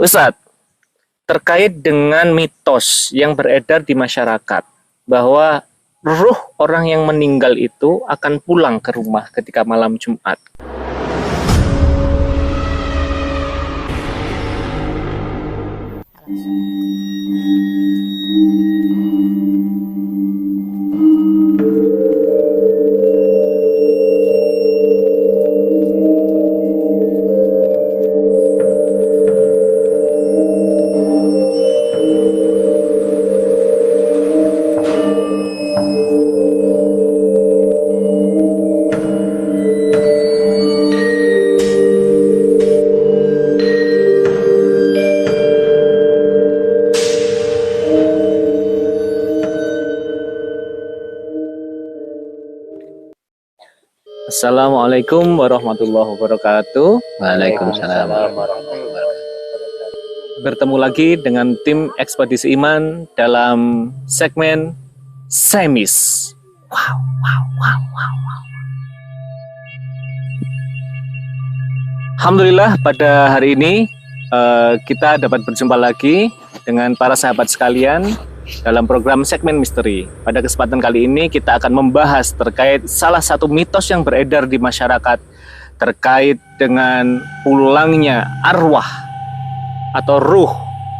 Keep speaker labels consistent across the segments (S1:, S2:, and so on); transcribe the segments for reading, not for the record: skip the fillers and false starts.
S1: Ustadz, terkait dengan mitos yang beredar di masyarakat bahwa ruh orang yang meninggal itu akan pulang ke rumah ketika malam Jumat. Assalamualaikum warahmatullahi wabarakatuh.
S2: Waalaikumsalam warahmatullahi wabarakatuh.
S1: Bertemu lagi dengan tim Ekspedisi Iman dalam segmen Semis. Wow. Alhamdulillah pada hari ini kita dapat berjumpa lagi dengan para sahabat sekalian dalam program segmen misteri. Pada kesempatan kali ini kita akan membahas terkait salah satu mitos yang beredar di masyarakat terkait dengan pulangnya arwah atau ruh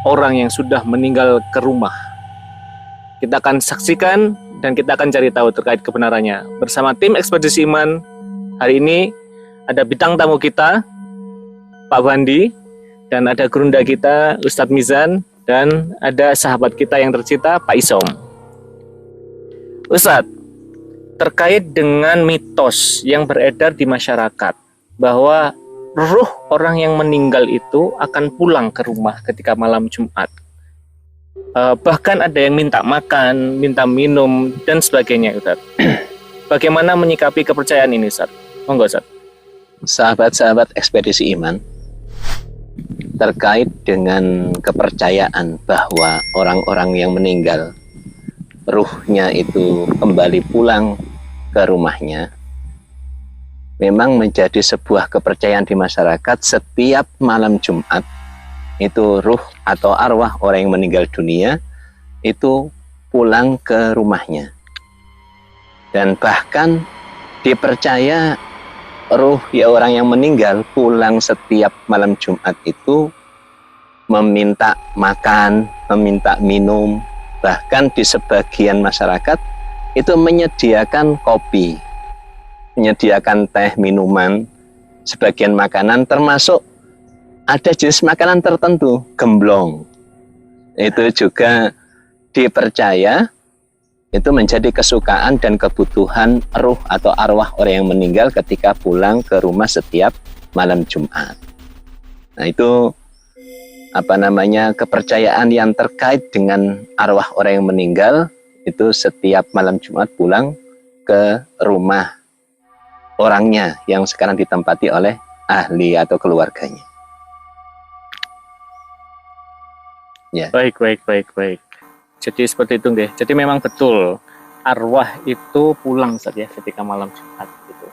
S1: orang yang sudah meninggal ke rumah. Kita akan saksikan dan kita akan cari tahu terkait kebenarannya. Bersama tim Ekspedisi Iman, hari ini ada bintang tamu kita, Pak Bandi, dan ada gurunda kita, Ustadz Mizan, dan ada sahabat kita yang tercinta, Pak Isom. Ustadz, terkait dengan mitos yang beredar di masyarakat bahwa ruh orang yang meninggal itu akan pulang ke rumah ketika malam Jumat. Bahkan ada yang minta makan, minta minum, dan sebagainya, Ustadz. Bagaimana menyikapi kepercayaan ini, Ustadz? Monggo, Ustadz.
S2: Sahabat-sahabat Ekspedisi Iman, terkait dengan kepercayaan bahwa orang-orang yang meninggal ruhnya itu kembali pulang ke rumahnya, memang menjadi sebuah kepercayaan di masyarakat. Setiap malam Jumat itu ruh atau arwah orang yang meninggal dunia itu pulang ke rumahnya, dan bahkan dipercaya ruh ya orang yang meninggal pulang setiap malam Jumat itu meminta makan, meminta minum. Bahkan di sebagian masyarakat itu menyediakan kopi, menyediakan teh, minuman, sebagian makanan, termasuk ada jenis makanan tertentu, gemblong. Itu juga dipercaya itu menjadi kesukaan dan kebutuhan ruh atau arwah orang yang meninggal ketika pulang ke rumah setiap malam Jumat. Nah, itu kepercayaan yang terkait dengan arwah orang yang meninggal itu setiap malam Jumat pulang ke rumah orangnya yang sekarang ditempati oleh ahli atau keluarganya.
S1: Ya. Baik. Jadi seperti itu, nggih. Jadi memang betul arwah itu pulang saja ketika malam Jumat gitu.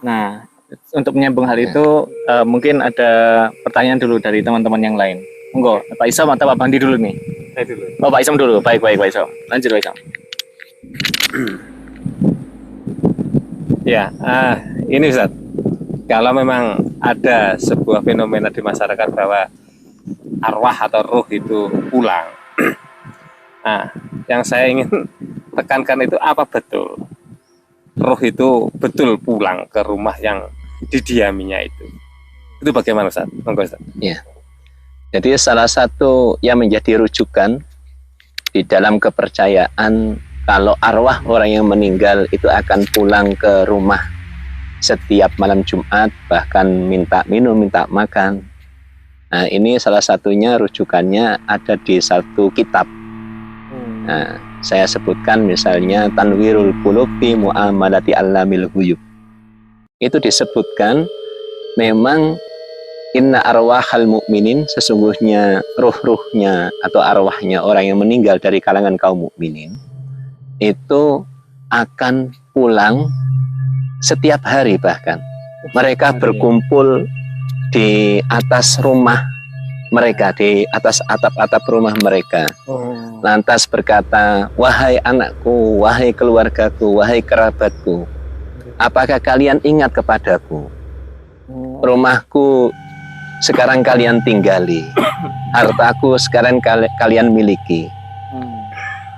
S1: Nah, untuk menyambung hal itu mungkin ada pertanyaan dulu dari teman-teman yang lain. Monggo, Pak Isom atau Pak Bandi dulu nih? Saya dulu. Oh, Pak Isom dulu. Baik, Pak Isom. Lanjut, Pak Isom.
S3: Ya, ini Ustaz. Kalau memang ada sebuah fenomena di masyarakat bahwa arwah atau ruh itu pulang. Nah, yang saya ingin tekankan itu apa betul ruh itu betul pulang ke rumah yang didiaminya itu? Itu bagaimana, Ustaz? Monggo, Ustaz.
S2: Ya. Jadi salah satu yang menjadi rujukan di dalam kepercayaan kalau arwah orang yang meninggal itu akan pulang ke rumah setiap malam Jumat, bahkan minta minum, minta makan. Nah, ini salah satunya rujukannya ada di satu kitab. Nah, saya sebutkan misalnya Tanwirul Qulub fi Mu'amalati Allamil Ghuyub. Itu disebutkan memang inna arwahal mu'minin, sesungguhnya ruh-ruhnya atau arwahnya orang yang meninggal dari kalangan kaum mukminin itu akan pulang setiap hari, bahkan mereka berkumpul di atas rumah mereka di atas atap-atap rumah mereka. Lantas berkata, wahai anakku, wahai keluargaku, wahai kerabatku, apakah kalian ingat kepadaku? Rumahku sekarang kalian tinggali, hartaku sekarang kalian miliki,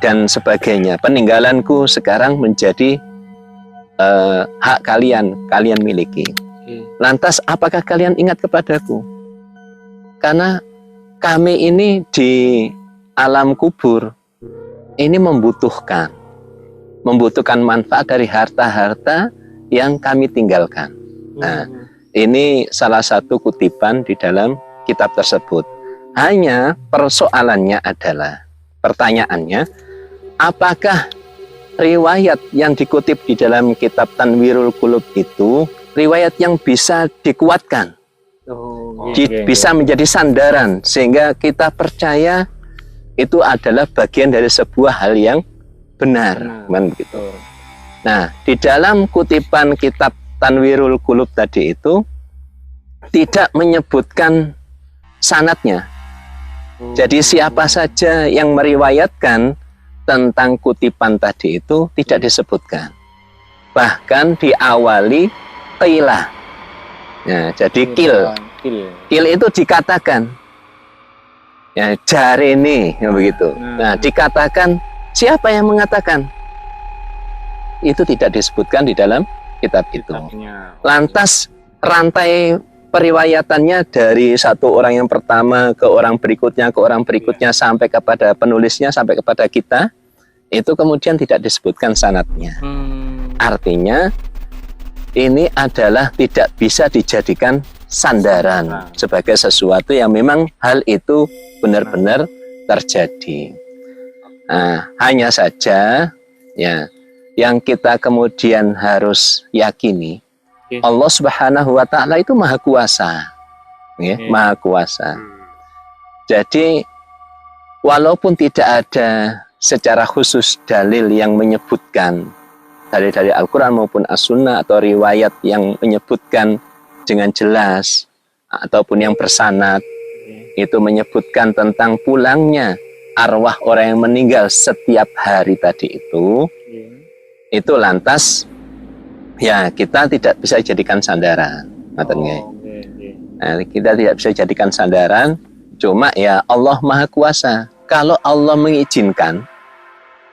S2: dan sebagainya. Peninggalanku sekarang menjadi hak kalian miliki. Lantas apakah kalian ingat kepadaku? Karena kami ini di alam kubur ini membutuhkan manfaat dari harta-harta yang kami tinggalkan. Nah, ini salah satu kutipan di dalam kitab tersebut. Hanya pertanyaannya, apakah riwayat yang dikutip di dalam kitab Tanwirul Qulub itu riwayat yang bisa dikuatkan, bisa menjadi sandaran sehingga kita percaya itu adalah bagian dari sebuah hal yang benar. Begitu. Nah, di dalam kutipan kitab Tanwirul Qulub tadi itu tidak menyebutkan sanadnya. Jadi siapa saja yang meriwayatkan tentang kutipan tadi itu tidak disebutkan. Bahkan diawali qilah. Nah, jadi kil itu dikatakan. Ya, jarene begitu. Nah, dikatakan, siapa yang mengatakan? Itu tidak disebutkan di dalam kitab itu. Lantas rantai periwayatannya dari satu orang yang pertama ke orang berikutnya sampai kepada penulisnya, sampai kepada kita, itu kemudian tidak disebutkan sanadnya. Artinya ini adalah tidak bisa dijadikan sandaran sebagai sesuatu yang memang hal itu benar-benar terjadi. Nah, hanya saja ya yang kita kemudian harus yakini, Allah Subhanahu wa Ta'ala itu Maha Kuasa, ya, Maha Kuasa. Jadi walaupun tidak ada secara khusus dalil yang menyebutkan dari Al-Quran maupun As-Sunnah atau riwayat yang menyebutkan dengan jelas ataupun yang bersanad itu menyebutkan tentang pulangnya arwah orang yang meninggal setiap hari tadi itu lantas ya kita tidak bisa jadikan sandaran. Nah, kita tidak bisa jadikan sandaran, cuma ya Allah Maha Kuasa. Kalau Allah mengizinkan,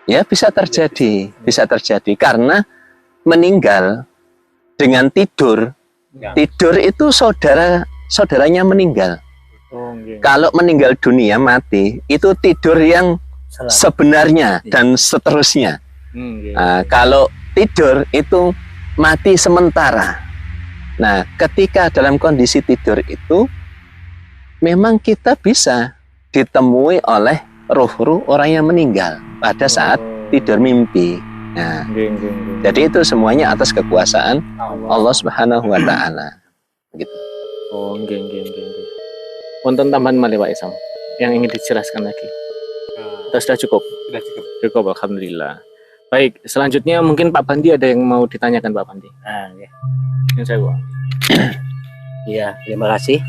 S2: ya bisa terjadi karena meninggal dengan tidur itu saudaranya meninggal. Kalau meninggal dunia mati itu tidur yang sebenarnya dan seterusnya. Kalau tidur itu mati sementara. Nah, ketika dalam kondisi tidur itu memang kita bisa ditemui oleh ruh-ruh orang yang meninggal pada saat tidur mimpi. Nah, jadi itu semuanya atas kekuasaan Allah Subhanahu wa Ta'ala. Gitu.
S1: Wonten tambahan malih Pak Isam yang ingin dijelaskan lagi? Sudah cukup? Sudah cukup. Cukup, alhamdulillah. Baik, selanjutnya mungkin Pak Bandi ada yang mau ditanyakan Pak Bandi.
S4: Ya.
S1: Yang saya
S4: Iya, terima kasih.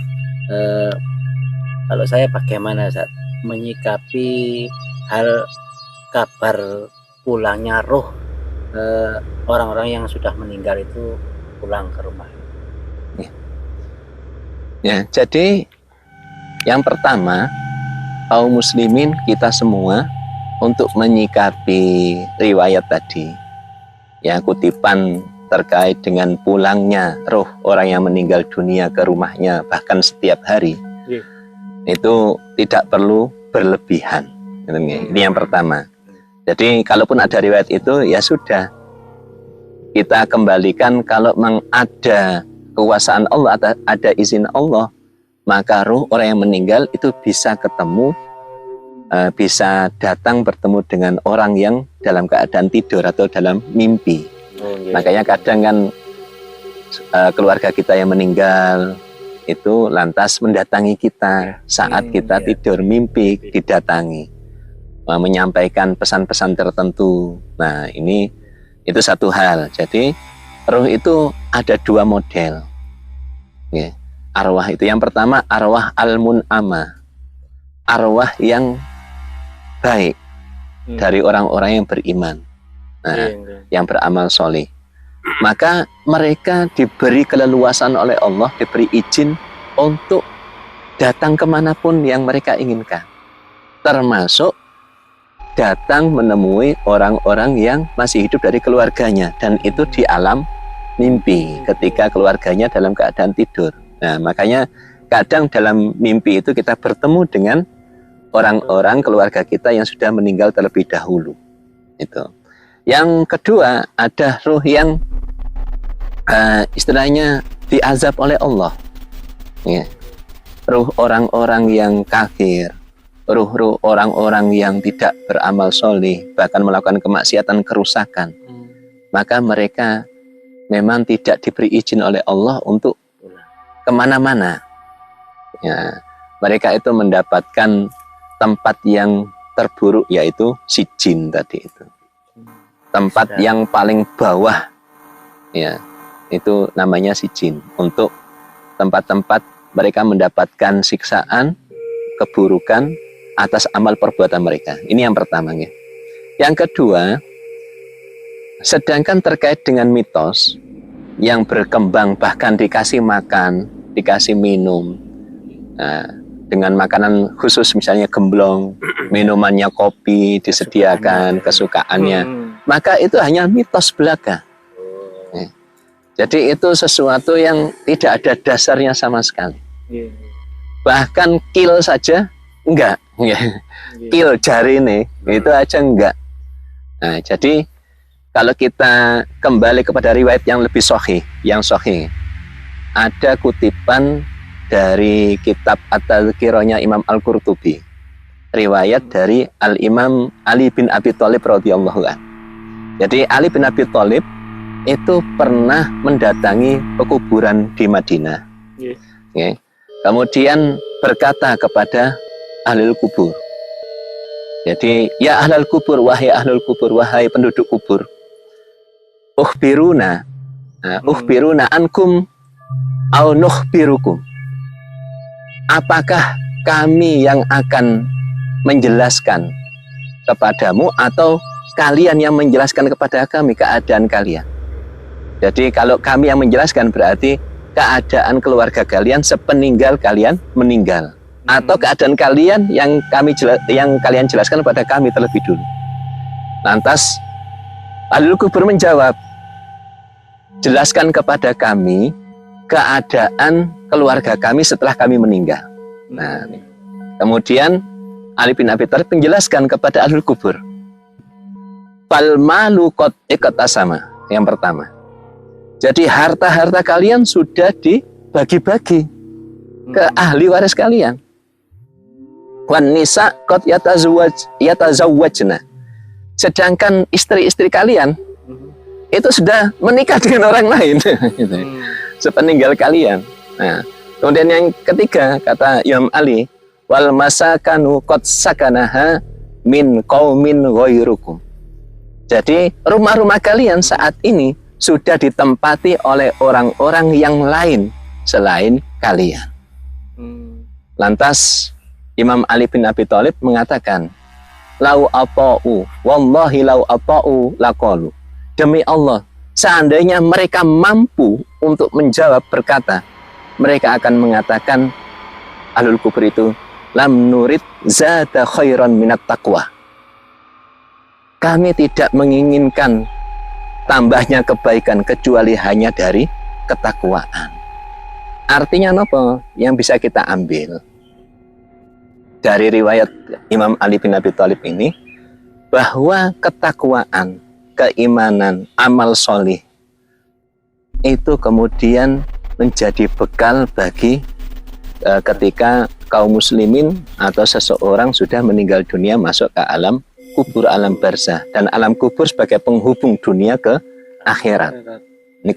S4: Kalau saya bagaimana saat menyikapi hal kabar pulangnya roh orang-orang yang sudah meninggal itu pulang ke rumah?
S2: Ya, jadi yang pertama, kaum muslimin kita semua untuk menyikapi riwayat tadi, ya kutipan terkait dengan pulangnya roh orang yang meninggal dunia ke rumahnya bahkan setiap hari, itu tidak perlu berlebihan. Ini yang pertama. Jadi kalaupun ada riwayat itu ya sudah, kita kembalikan kalau memang ada kekuasaan Allah, ada izin Allah, maka ruh orang yang meninggal itu bisa ketemu, bisa datang bertemu dengan orang yang dalam keadaan tidur atau dalam mimpi. Makanya kadang kan keluarga kita yang meninggal itu lantas mendatangi kita saat kita tidur mimpi, didatangi, menyampaikan pesan-pesan tertentu. Nah, itu satu hal. Jadi ruh itu ada dua model, ya. Arwah itu yang pertama arwah al-mun'amah, arwah yang baik dari orang-orang yang beriman, yang beramal soleh. Maka mereka diberi keleluasan oleh Allah, diberi izin untuk datang kemanapun yang mereka inginkan, termasuk datang menemui orang-orang yang masih hidup dari keluarganya, dan itu di alam mimpi ketika keluarganya dalam keadaan tidur. Nah, makanya kadang dalam mimpi itu kita bertemu dengan orang-orang keluarga kita yang sudah meninggal terlebih dahulu. Itu. Yang kedua, ada ruh yang istilahnya diazab oleh Allah. Ya. Ruh orang-orang yang kafir, ruh-ruh orang-orang yang tidak beramal soleh, bahkan melakukan kemaksiatan, kerusakan. Maka mereka memang tidak diberi izin oleh Allah untuk kemana-mana. Ya, mereka itu mendapatkan tempat yang terburuk, yaitu sijin tadi itu. Tempat yang paling bawah, ya, itu namanya sijin. Untuk tempat-tempat mereka mendapatkan siksaan, keburukan atas amal perbuatan mereka. Ini yang pertama. Ya. Yang kedua, sedangkan terkait dengan mitos yang berkembang, bahkan dikasih makan, dikasih minum, nah, dengan makanan khusus misalnya gemblong, minumannya kopi disediakan, kesukaannya, maka itu hanya mitos belaka. Jadi itu sesuatu yang tidak ada dasarnya sama sekali. Bahkan kil saja enggak, kil jari ini itu aja enggak. Nah, jadi kalau kita kembali kepada riwayat yang lebih sahih, ada kutipan dari kitab At-Tadhkirahnya Imam Al-Qurtubi, riwayat dari Al-Imam Ali bin Abi Thalib radhiyallahu anhu. Jadi Ali bin Abi Thalib itu pernah mendatangi pekuburan di Madinah. Okay. Kemudian berkata kepada ahlul kubur. Jadi, ya ahlul kubur, wahai ahlul kubur, wahai penduduk kubur, ukhbiruna ankum au nukhbirukum. Apakah kami yang akan menjelaskan kepadamu atau kalian yang menjelaskan kepada kami keadaan kalian? Jadi kalau kami yang menjelaskan berarti keadaan keluarga kalian sepeninggal kalian meninggal, atau keadaan kalian yang kalian jelaskan kepada kami terlebih dulu. Lantas ahlul kubur menjawab, jelaskan kepada kami keadaan keluarga kami setelah kami meninggal. Nah, kemudian Ali bin Abi Thalib menjelaskan kepada ahlul kubur, fal malu qad iqtasama. Yang pertama, jadi harta-harta kalian sudah dibagi-bagi ke ahli waris kalian. Wan nisa qad yatazawwajna. Sedangkan istri-istri kalian itu sudah menikah dengan orang lain. Sepeninggal kalian. Nah, kemudian yang ketiga kata Imam Ali, wal masakanu qad sakanaha min qaumin ghairukum. Jadi rumah-rumah kalian saat ini sudah ditempati oleh orang-orang yang lain selain kalian. Lantas Imam Ali bin Abi Thalib mengatakan, lau ata'u, wallahi lau ata'u laqalu. Demi Allah, seandainya mereka mampu untuk menjawab, berkata, mereka akan mengatakan, ahlul kubur itu, lam nurid zata khairan minat taqwa. Kami tidak menginginkan tambahnya kebaikan kecuali hanya dari ketakwaan. Artinya apa yang bisa kita ambil dari riwayat Imam Ali bin Abi Thalib ini, bahwa ketakwaan, keimanan, amal solih itu kemudian menjadi bekal bagi ketika kaum muslimin atau seseorang sudah meninggal dunia masuk ke alam kubur, alam barzah, dan alam kubur sebagai penghubung dunia ke akhirat. Ini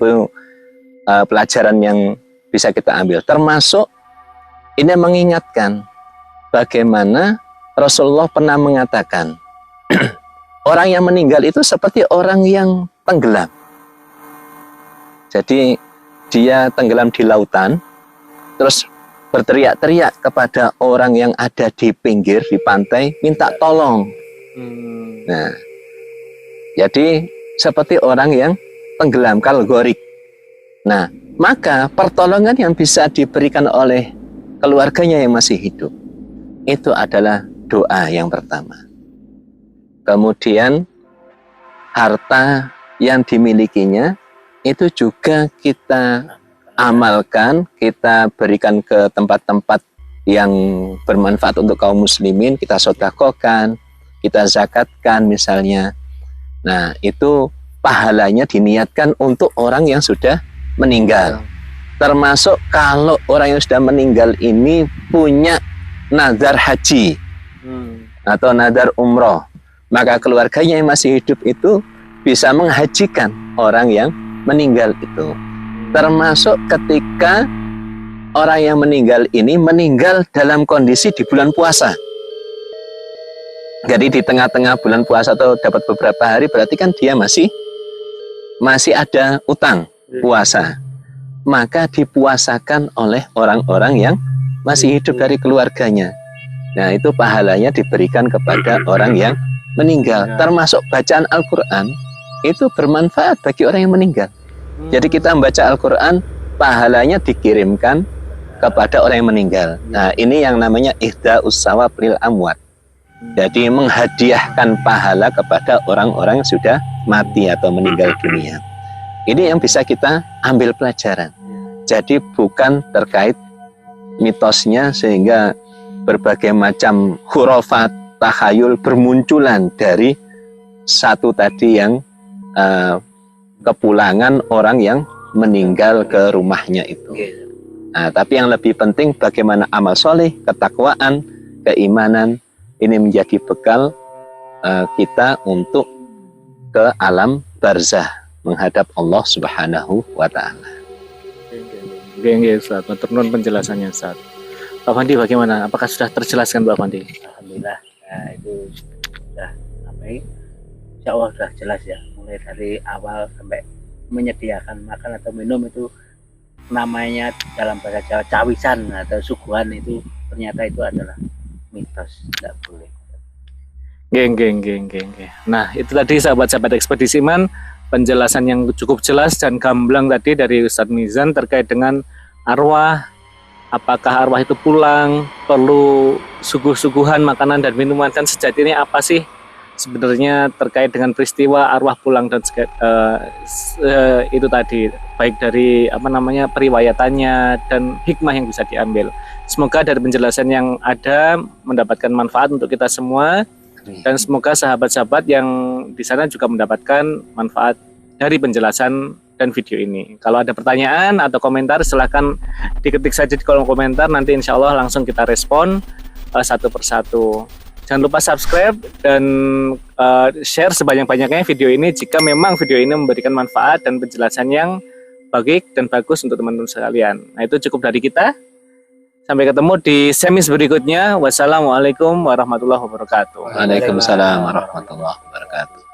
S2: pelajaran yang bisa kita ambil. Termasuk ini mengingatkan bagaimana Rasulullah pernah mengatakan orang yang meninggal itu seperti orang yang tenggelam. Jadi dia tenggelam di lautan, terus berteriak-teriak kepada orang yang ada di pinggir di pantai minta tolong. Nah, jadi seperti orang yang tenggelam, kalgorik. Nah, maka pertolongan yang bisa diberikan oleh keluarganya yang masih hidup itu adalah doa yang pertama. Kemudian harta yang dimilikinya itu juga kita amalkan, kita berikan ke tempat-tempat yang bermanfaat untuk kaum muslimin, kita sedekahkan, kita zakatkan misalnya. Nah, itu pahalanya diniatkan untuk orang yang sudah meninggal. Termasuk kalau orang yang sudah meninggal ini punya nazar haji atau nazar umroh, maka keluarganya yang masih hidup itu bisa menghajikan orang yang meninggal itu. Termasuk ketika orang yang meninggal ini meninggal dalam kondisi di bulan puasa. Jadi di tengah-tengah bulan puasa atau dapat beberapa hari, berarti kan dia masih ada utang puasa. Maka dipuasakan oleh orang-orang yang masih hidup dari keluarganya. Nah, itu pahalanya diberikan kepada orang yang meninggal. Termasuk bacaan Al-Quran itu bermanfaat bagi orang yang meninggal. Jadi kita membaca Al-Quran, pahalanya dikirimkan kepada orang yang meninggal. Nah, ini yang namanya ihda'us sawab lil amwat. Jadi menghadiahkan pahala kepada orang-orang yang sudah mati atau meninggal dunia. Ini yang bisa kita ambil pelajaran. Jadi bukan terkait mitosnya sehingga berbagai macam khurafat, takhayul bermunculan dari satu tadi yang kepulangan orang yang meninggal ke rumahnya itu. Nah, tapi yang lebih penting bagaimana amal soleh, ketakwaan, keimanan ini menjadi bekal kita untuk ke alam barzah menghadap Allah Subhanahu wa Ta'ala.
S1: Oke, Ustaz. Matur nuwun penjelasannya, Ustaz. Pak Fandi bagaimana? Apakah sudah terjelaskan Pak Fandi?
S4: Alhamdulillah. Nah, itu sudah sampai. Insya Allah sudah jelas ya, mulai dari awal sampai menyediakan makan atau minum itu namanya dalam bahasa Jawa cawisan atau suguhan, itu ternyata itu adalah mitos, tidak boleh.
S1: Geng. Nah, itu tadi sahabat-sahabat ekspedisi iman, penjelasan yang cukup jelas dan gamblang tadi dari Ustadz Mizan terkait dengan arwah. Apakah arwah itu pulang, perlu suguh-suguhan makanan dan minuman, dan sejatinya apa sih sebenarnya terkait dengan peristiwa arwah pulang dan itu tadi, baik dari periwayatannya dan hikmah yang bisa diambil. Semoga dari penjelasan yang ada mendapatkan manfaat untuk kita semua, dan semoga sahabat-sahabat yang di sana juga mendapatkan manfaat dari penjelasan dan video ini. Kalau ada pertanyaan atau komentar, silahkan diketik saja di kolom komentar, nanti insya Allah langsung kita respon satu persatu. Jangan lupa subscribe dan share sebanyak-banyaknya video ini jika memang video ini memberikan manfaat dan penjelasan yang baik dan bagus untuk teman-teman sekalian. Nah, itu cukup dari kita. Sampai ketemu di semis berikutnya. Wassalamualaikum warahmatullahi wabarakatuh.
S2: Waalaikumsalam warahmatullahi wabarakatuh.